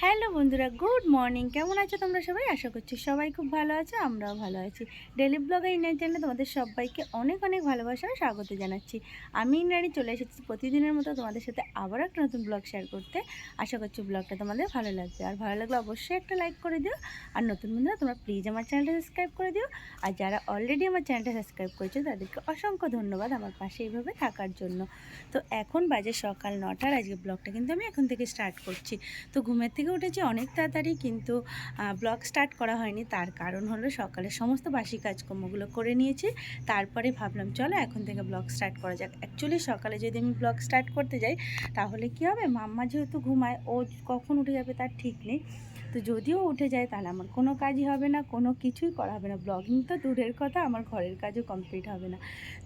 Hello বন্ধুরা, good morning. কেমন আছো তোমরা সবাই? আশা করছি সবাই খুব ভালো আছো, আমরাও ভালো আছি। ডেলি ব্লগে ইনার চ্যানেলে তোমাদের সবাইকে অনেক অনেক ভালোবাসা আর স্বাগত জানাচ্ছি। আমি ইনারি চলে এসেছি প্রতিদিনের মতো তোমাদের সাথে আবারও একটা নতুন ব্লগ শেয়ার করতে। আশা করছি ব্লগটা তোমাদের ভালো লাগবে, আর ভালো লাগলে অবশ্যই একটা লাইক করে দিও। আর নতুন বন্ধুরা তোমরা প্লিজ আমার চ্যানেলটা সাবস্ক্রাইব করে দিও। আর যারা অলরেডি আমার চ্যানেলটা সাবস্ক্রাইব করেছো তাদেরকে অসংখ্য ধন্যবাদ আমার পাশে এইভাবে থাকার জন্য। তো এখন বাজে সকাল 9টার, আজকে ব্লগটা কিন্তু আমি এখন থেকে স্টার্ট করছি। তো ঘুমের থেকে উঠেছি অনেক তাড়াতাড়ি, কিন্তু ব্লগ স্টার্ট করা হয়নি। তার কারণ হলো সকালের সমস্ত বাসি কাজকর্মগুলো করে নিয়েছি, তারপরে ভাবলাম চলো এখন থেকে ব্লগ স্টার্ট করা যাক। অ্যাকচুয়ালি সকালে যদি আমি ব্লগ স্টার্ট করতে যাই তাহলে কি হবে, মাম্মা যেহেতু ঘুমায়, ও কখন উঠে যাবে তার ঠিক নেই। তো যদিও উঠে যায় তাহলে আমার কোনো কাজই হবে না, কোনো কিছুই করা হবে না। ব্লগিং তো দূরের কথা, আমার ঘরের কাজও কমপ্লিট হবে না।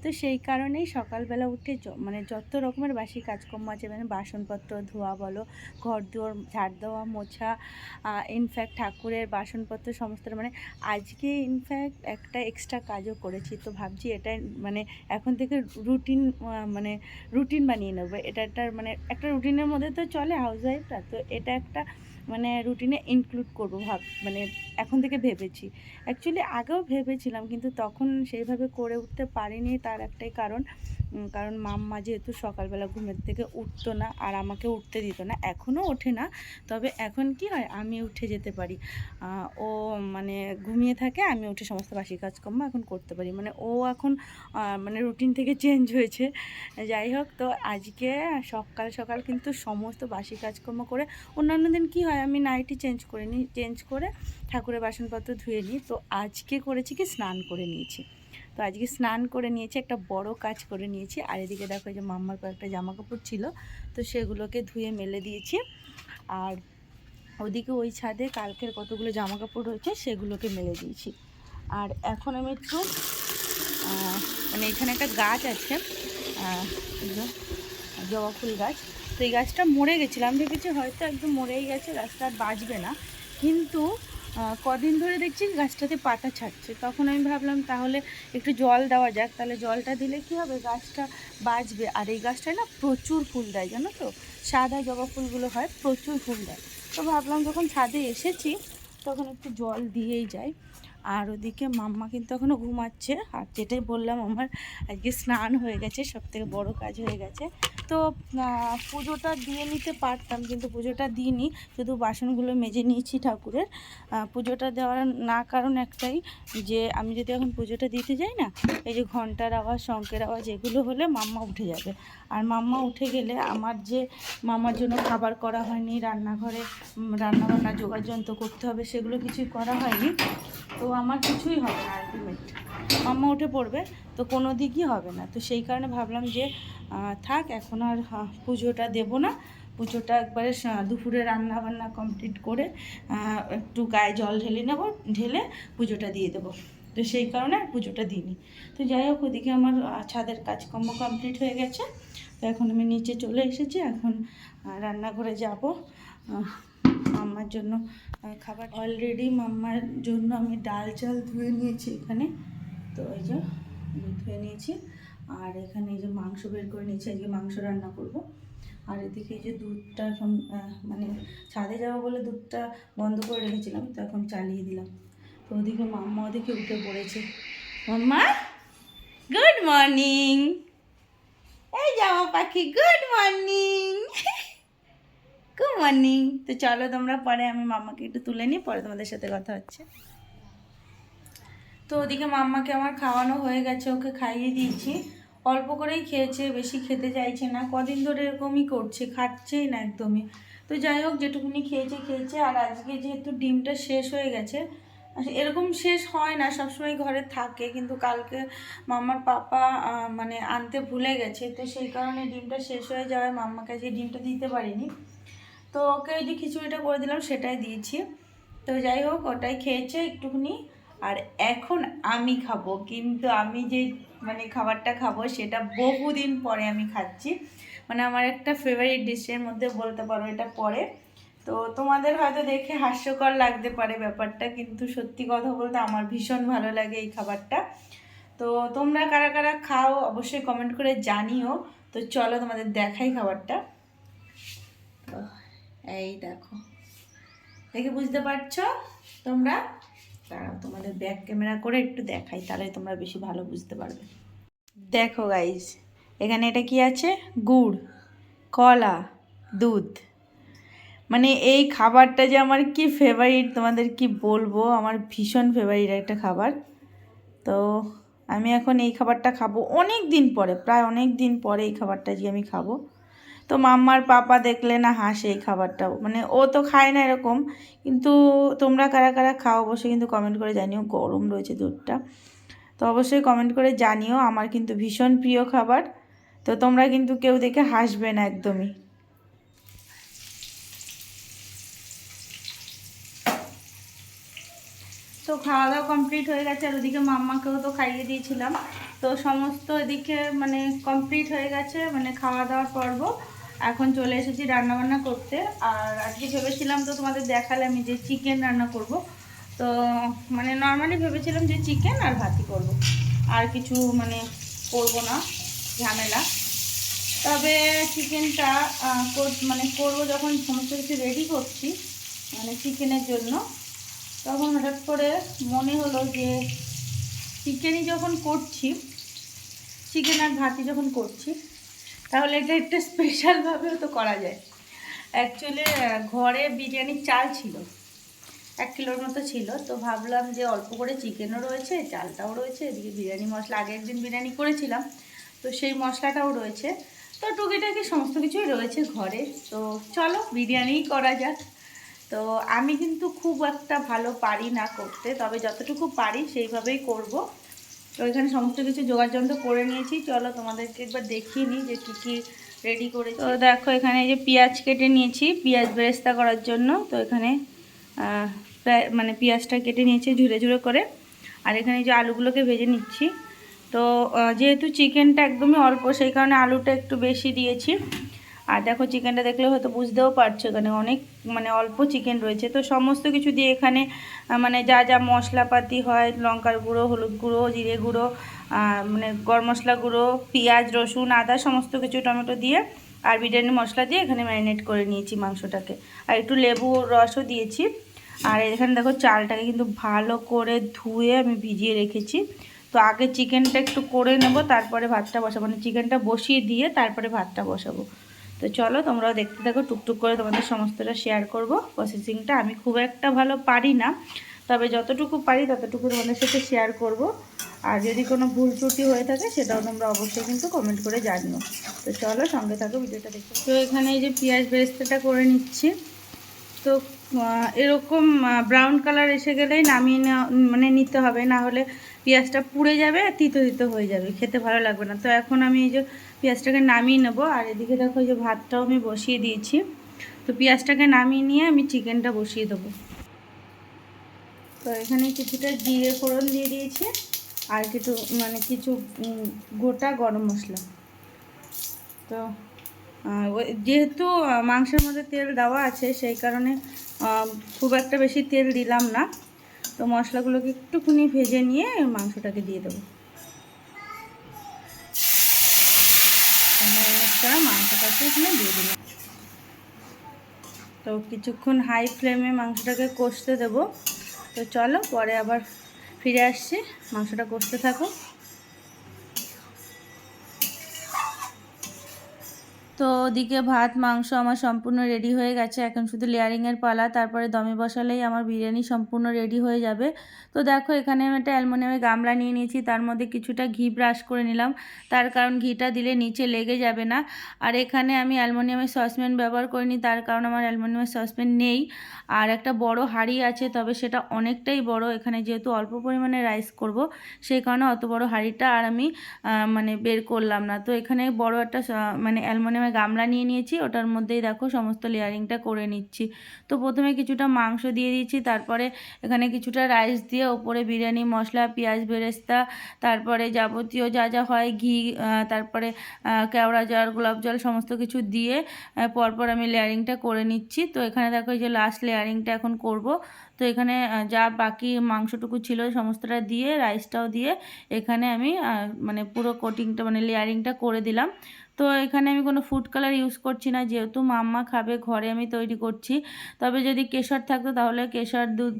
তো সেই কারণেই সকালবেলা উঠে মানে যত রকমের বাসি কাজকর্ম আছে, মানে বাসনপত্র ধোয়া বলো, ঘর দুয়ার ঝাড় দেওয়া, মোছা, ইনফ্যাক্ট ঠাকুরের বাসনপত্র সমস্ত, মানে আজকে ইনফ্যাক্ট একটা এক্সট্রা কাজও করেছি। তো ভাবছি এটা মানে এখন থেকে রুটিন, মানে রুটিন বানিয়ে নেবো। এটা একটা মানে একটা রুটিনের মধ্যে তো চলে হাউসওয়াইফরা, তো এটা একটা মানে রুটিনে ইনক্লুড করবো মানে এখন থেকে ভেবেছি। অ্যাকচুয়ালি আগেও ভেবেছিলাম, কিন্তু তখন সেইভাবে করে উঠতে পারিনি। তার একটাই কারণ, কারণ মাম্মা যেহেতু সকালবেলা ঘুমের থেকে উঠতো না আর আমাকে উঠতে দিত না, এখনও ওঠে না। তবে এখন কি হয়, আমি উঠে যেতে পারি। ও মানে ঘুমিয়ে থাকে, আমি উঠে সমস্ত বাসি কাজকর্ম এখন করতে পারি। মানে ও এখন মানে রুটিন থেকে চেঞ্জ হয়েছে। যাই হোক, তো আজকে সকাল সকাল কিন্তু সমস্ত বাসি কাজকর্ম করে, অন্যান্য দিন কী হয় আমি নাইটি চেঞ্জ করে নিই, চেঞ্জ করে ঠাকুরের বাসনপত্র ধুয়ে নিই। তো আজকে করেছি কি, স্নান করে নিয়েছি। তো আজকে স্নান করে নিয়েছি, একটা বড় কাজ করে নিয়েছি। আর এদিকে দেখো, যে মাম্মার কয়েকটা জামা কাপড় ছিল, তো সেগুলোকে ধুয়ে মেলে দিয়েছি। আর ওদিকে ওই ছাদে কালকের কতগুলো জামা কাপড় রয়েছে সেগুলোকে মেলে দিয়েছি। আর এখন আমি একটু মানে এখানে একটা গাছ আছে, জবা ফুল গাছ। তো এই গাছটা মরে গেছিলাম, ভেবেছি হয়তো একদম মরেই গেছে, গাছটা আর বাঁচবে না। কিন্তু কদিন ধরে দেখছি গাছটাতে পাতা ছাড়ছে। তখন আমি ভাবলাম তাহলে একটু জল দেওয়া যাক, তাহলে জলটা দিলে কি হবে, গাছটা বাঁচবে। আর এই গাছটায় না প্রচুর ফুল দেয়, জানো তো, সাদা জবা ফুলগুলো হয়, প্রচুর ফুল দেয়। তো ভাবলাম যখন ছাদে এসেছি তখন একটু জল দিয়েই যাই। আর ওদিকে মাম্মা কিন্তু এখনও ঘুমাচ্ছে। আর যেটাই বললাম, আমার আজকে স্নান হয়ে গেছে, সবথেকে বড় কাজ হয়ে গেছে। তো পুজোটা দিয়ে নিতে পারতাম, কিন্তু পুজোটা দিইনি, শুধু বাসনগুলো মেজে নিয়েছি ঠাকুরের। পুজোটা দেওয়ার না কারণ একটাই, যে আমি যদি এখন পুজোটা দিতে যাই না, এই যে ঘন্টার আওয়াজ, শঙ্কের আওয়াজ, এগুলো হলে মাম্মা উঠে যাবে। আর মাম্মা উঠে গেলে আমার যে মামার জন্য খাবার করা হয়নি, রান্নাঘরে রান্নাবান্না জোগাড় যন্ত্র করতে হবে, সেগুলো কিছুই করা হয়নি। তো আমার কিছুই হবে না, আলটিমেট মাম্মা উঠে পড়বে, তো কোনো দিকই হবে না। তো সেই কারণে ভাবলাম যে থাক, এখন আর পুজোটা দেবো না। পুজোটা একবারে দুপুরে রান্না বান্না কমপ্লিট করে একটু গায়ে জল ঢেলে নেবো, ঢেলে পুজোটা দিয়ে দেবো। তো সেই কারণে আর পুজোটা দিইনি। তো যাই হোক, ওদিকে আমার ছাদের কাজকর্ম কমপ্লিট হয়ে গেছে। তো এখন আমি নিচে চলে এসেছি, এখন রান্নাঘরে যাব মাম্মার জন্য খাবার। অলরেডি মাম্মার জন্য আমি ডাল চাল ধুয়ে নিয়েছি এখানে। তো এই যে ধুয়ে নিয়েছি। আর এখানে এই যে মাংস বের করে নিয়েছি, আজকে মাংস রান্না করব। আর এদিকে এই যে দুধটা এখন মানে ছাদে যাবো বলে দুধটা বন্ধ করে রেখেছিলাম, তো এখন চালিয়ে দিলাম। তো ওদিকে মাম্মা ওদিকে উঠে পড়েছে। মাম্মা গুড মর্নিং, এই জামা পাখি গুড মর্নিং। Good morning. তো চলো তোমরা, পরে আমি মাম্মাকে একটু তুলে নিই, পরে তোমাদের সাথে কথা হচ্ছে। তো ওদিকে মাম্মাকে আমার খাওয়ানো হয়ে গেছে, ওকে খাইয়ে দিয়েছি। অল্প করেই খেয়েছে, বেশি খেতে চাইছে না, কদিন ধরে এরকমই করছে, খাচ্ছেই না একদমই। তো যাই হোক, যেটুকুনি খেয়েছে খেয়েছে। আর আজকে যেহেতু ডিমটা শেষ হয়ে গেছে, এরকম শেষ হয় না, সবসময় ঘরে থাকে, কিন্তু কালকে মাম্মার পাপা মানে আনতে ভুলে গেছে, তো সেই কারণে ডিমটা শেষ হয়ে যাওয়ায় মাম্মাকে আজকে ডিমটা দিতে পারিনি। তো ওকে ওই যে খিচুড়িটা করে দিলাম, সেটাই দিয়েছি। তো যাই হোক, ওটাই খেয়েছে একটুখানি। আর এখন আমি খাবো, কিন্তু আমি যে মানে খাবারটা খাবো সেটা বহুদিন পরে আমি খাচ্ছি। মানে আমার একটা ফেভারিট ডিশের মধ্যে বলতে পারো এটা পড়ে। তো তোমাদের হয়তো দেখে হাস্যকর লাগতে পারে ব্যাপারটা, কিন্তু সত্যি কথা বলতে আমার ভীষণ ভালো লাগে এই খাবারটা। তো তোমরা কারা কারা খাও অবশ্যই কমেন্ট করে জানিও। তো চলো তোমাদের দেখাই খাবারটা। এই দেখো, দেখে বুঝতে পারছো তোমরা? দাঁড়াও তোমাদের ব্যাক ক্যামেরা করে একটু দেখাই, তাহলে তোমরা বেশি ভালো বুঝতে পারবে। দেখো গাইস, এখানে এটা কি আছে? গুড়, কলা, দুধ। মানে এই খাবারটা যে আমার কি ফেভারিট তোমাদের কি বলবো, আমার ভীষণ ফেভারিট একটা খাবার। তো আমি এখন এই খাবারটা খাবো অনেক দিন পরে, প্রায় অনেক দিন পরে এই খাবারটা যে আমি খাবো। তো মাম্মার পাপা দেখলে না হাসে এই খাবারটাও, মানে ও তো খায় না এরকম। কিন্তু তোমরা কারা কারা খাও অবশ্যই কিন্তু কমেন্ট করে জানিও। গরম রয়েছে দুধটা, তো অবশ্যই কমেন্ট করে জানিও। আমার কিন্তু ভীষণ প্রিয় খাবার, তো তোমরা কিন্তু কেউ দেখে হাসবে না একদমই। তো খাওয়া দাওয়া কমপ্লিট হয়ে গেছে, আর ওদিকে মাম্মাকেও তো খাইয়ে দিয়েছিলাম। তো সমস্ত এদিকে মানে কমপ্লিট হয়ে গেছে, মানে খাওয়া দাওয়ার পর্ব। এখন চলে এসেছি রান্নাবান্না করতে। আর আজকে ভেবেছিলাম, তো তোমাদের দেখালাম যে চিকেন রান্না করব। তো মানে নর্মালি ভেবেছিলাম যে চিকেন আর ভাতই করব, আর কিছু মানে করব না, ঝামেলা। তবে চিকেনটা মানে করবো যখন সমস্ত কিছু রেডি করছি মানে চিকেনের জন্য, তখন হঠাৎ করে মনে হলো যে চিকেনই যখন করছি, চিকেন আর ভাতি যখন করছি, তাহলে এটা একটা স্পেশালভাবেও তো করা যায়। অ্যাকচুয়ালি ঘরে বিরিয়ানির চাল ছিল, 1 কিলোর মতো ছিল। তো ভাবলাম যে অল্প করে চিকেনও রয়েছে, চালটাও রয়েছে, এদিকে বিরিয়ানি মশলা আগে একদিন বিরিয়ানি করেছিলাম, তো সেই মশলাটাও রয়েছে। তো টুকিটাকি সমস্ত কিছুই রয়েছে ঘরে, তো চলো বিরিয়ানিই করা যাক। তো আমি কিন্তু খুব একটা ভালো পারি না করতে, তবে যতটুকু পারি সেইভাবেই করব। তো এখানে সমস্ত কিছু জোগাড়যন্ত্র করে নিয়েছি, চলো তোমাদেরকে একবার দেখিয়ে নিই যে কী কী রেডি করেছি। তো দেখো এখানে এই যে পেঁয়াজ কেটে নিয়েছি পেঁয়াজ বেরেস্তা করার জন্য। তো এখানে প্রায় মানে পেঁয়াজটা কেটে নিয়েছি ঝুড়ে ঝুড়ে করে, আর এখানে যে আলুগুলোকে ভেজে নিচ্ছি। তো যেহেতু চিকেনটা একদমই অল্প, সেই কারণে আলুটা একটু বেশি দিয়েছি। আর দেখো চিকেনটা দেখলে হয়তো বুঝতেও পারছো এখানে অনেক মানে অল্প চিকেন রয়েছে। তো সমস্ত কিছু দিয়ে এখানে মানে যা যা মশলাপাতি হয়, লঙ্কার গুঁড়ো, হলুদ গুঁড়ো, জিরে গুঁড়ো, মানে গরম মশলা গুঁড়ো, পেঁয়াজ, রসুন, আদা সমস্ত কিছু, টমেটো দিয়ে আর বিরিয়ানি মশলা দিয়ে এখানে ম্যারিনেট করে নিয়েছি মাংসটাকে, আর একটু লেবু রসও দিয়েছি। আর এখানে দেখো চালটাকে কিন্তু ভালো করে ধুয়ে আমি ভিজিয়ে রেখেছি। তো আগে চিকেনটা একটু করে নেব, তারপরে ভাতটা বসাবো, মানে চিকেনটা বসিয়ে দিয়ে তারপরে ভাতটা বসাবো। তো চলো তোমরাও দেখতে থাকো, টুকটুক করে তোমাদের সমস্তটা শেয়ার করব প্রসেসিংটা। আমি খুব একটা ভালো পারি না, তবে যতটুকু পারি ততটুকু তোমাদের সাথে শেয়ার করব। আর যদি কোনো ভুল ত্রুটি হয়ে থাকে সেটাও তোমরা অবশ্যই কিন্তু কমেন্ট করে জানিও। তো চলো সঙ্গে থাকো, ভিডিওটা দেখো। তো এখানে এই যে পেঁয়াজ বেরেস্তাটা করে নিচ্ছি। তো এরকম ব্রাউন কালার এসে গেলেই নামিয়ে নেওয়া মানে নিতে হবে, না হলে পেঁয়াজটা পুড়ে যাবে আর তিতো তিতো হয়ে যাবে, খেতে ভালো লাগবে না। তো এখন আমি এই যে পেঁয়াজটাকে নামিয়ে নেব। আর এদিকে দেখো যে ভাতটাও আমি বসিয়ে দিয়েছি। তো পেঁয়াজটাকে নামিয়ে নিয়ে আমি চিকেনটা বসিয়ে দেবো। তো এখানে কিছুটা জিরে ফোড়ন দিয়ে দিয়েছি, আর কিছু গোটা গরম মশলা। তো যেহেতু মাংসের মধ্যে তেল দেওয়া আছে, সেই কারণে খুব একটা বেশি তেল দিলাম না। তো মশলাগুলোকে একটুখানি ভেজে নিয়ে মাংসটাকে দিয়ে দেবো। মাংসটাকে এখানে দিয়ে দিলাম। তো কিছুক্ষণ হাই ফ্লেমে মাংসটাকে কষতে দেবো। তো চলো পরে আবার ফিরে আসছি, মাংসটা কষতে থাকো। তো ওদিকে ভাত মাংস আমার সম্পূর্ণ রেডি হয়ে গেছে, এখন শুধু লেয়ারিংয়ের পালা, তারপরে দমে বসালেই আমার বিরিয়ানি সম্পূর্ণ রেডি হয়ে যাবে। তো দেখো এখানে আমি একটা অ্যালুমিনিয়ামের গামলা নিয়ে নিয়েছি, তার মধ্যে কিছুটা ঘি ব্রাশ করে নিলাম, তার কারণ ঘিটা দিলে নিচে লেগে যাবে না। আর এখানে আমি অ্যালুমিনিয়ামের সসপ্যান ব্যবহার করিনি, তার কারণ আমার অ্যালুমিনিয়ামের সসপ্যান নেই। আর একটা বড় হাঁড়ি আছে, তবে সেটা অনেকটাই বড়, এখানে যেহেতু অল্প পরিমাণে রাইস করব সেই কারণে অত বড় হাঁড়িটা আর আমি মানে বের করলাম না। তো এখানে বড় একটা মানে অ্যালুমিনিয়ামের গামলা নিয়ে নিয়েছি, ওটার মধ্যেই দেখো সমস্ত লেয়ারিংটা করে নিচ্ছি। তো প্রথমে কিছুটা মাংস দিয়ে দিচ্ছি, তারপরে এখানে কিছুটা রাইস দিয়ে ওপরে বিরিয়ানি মশলা, পেঁয়াজ বেরেস্তা, তারপরে যাবতীয় যা যা হয় ঘি, তারপরে কেওড়া জল, গোলাপ জল সমস্ত কিছু দিয়ে পরপর আমি লেয়ারিংটা করে নিচ্ছি। তো এখানে দেখো এই যে লাস্ট লেয়ারিংটা এখন করব। তো এখানে যা বাকি মাংসটুকু ছিল সমস্তটা দিয়ে রাইসটাও দিয়ে এখানে আমি মানে পুরো কোটিংটা মানে লেয়ারিংটা করে দিলাম। তো এখানে আমি কোনো ফুড কালার ইউজ করছি না, যেহেতু মাম্মা খাবে, ঘরে আমি তৈরি করছি। তবে যদি কেশর থাকতো তাহলে কেশর দুধ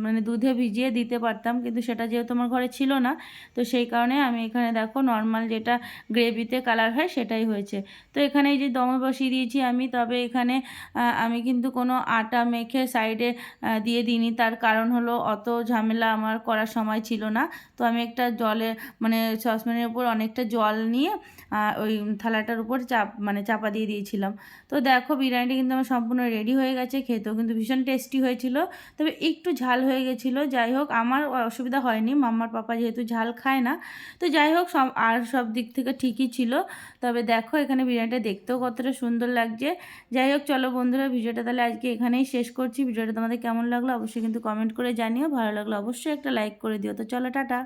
মানে দুধে ভিজিয়ে দিতে পারতাম, কিন্তু সেটা যেহেতু আমার ঘরে ছিল না, তো সেই কারণে আমি এখানে দেখো নর্মাল যেটা গ্রেভিতে কালার হয় সেটাই হয়েছে। তো এখানে এই যে দমে বসিয়ে দিয়েছি আমি, তবে এখানে আমি কিন্তু কোনো আটা মেখে সাইডে দিয়ে দিইনি। তার কারণ হলো অত ঝামেলা আমার করার সময় ছিল না। তো আমি একটা জলে মানে সসপ্যানের উপর অনেকটা জল নিয়ে ওই থালাটার উপর চাপা দিয়ে দিয়েছিলাম। তো দেখো বিরিয়ানিটা কিন্তু আমার সম্পূর্ণ রেডি হয়ে গেছে, খেতেও কিন্তু ভীষণ টেস্টি হয়েছিল। তবে একটু ঝাল হয়ে গেছিলো, যাই হোক আমার অসুবিধা হয়নি, মাম্মার পাপা যেহেতু ঝাল খায় না। তো যাই হোক সব দিক থেকে ঠিকই ছিল। তবে দেখো এখানে বিরিয়ানিটা দেখতেও কতটা সুন্দর লাগছে। যাই হোক চলো বন্ধুরা, ভিডিওটা তাহলে আজকে এখানেই শেষ করছি। ভিডিওটা তোমাদের কেমন লাগলো অবশ্যই কিন্তু কমেন্ট করে জানিও, ভালো লাগলো অবশ্যই একটা লাইক করে দিও। তো চলো টাটা।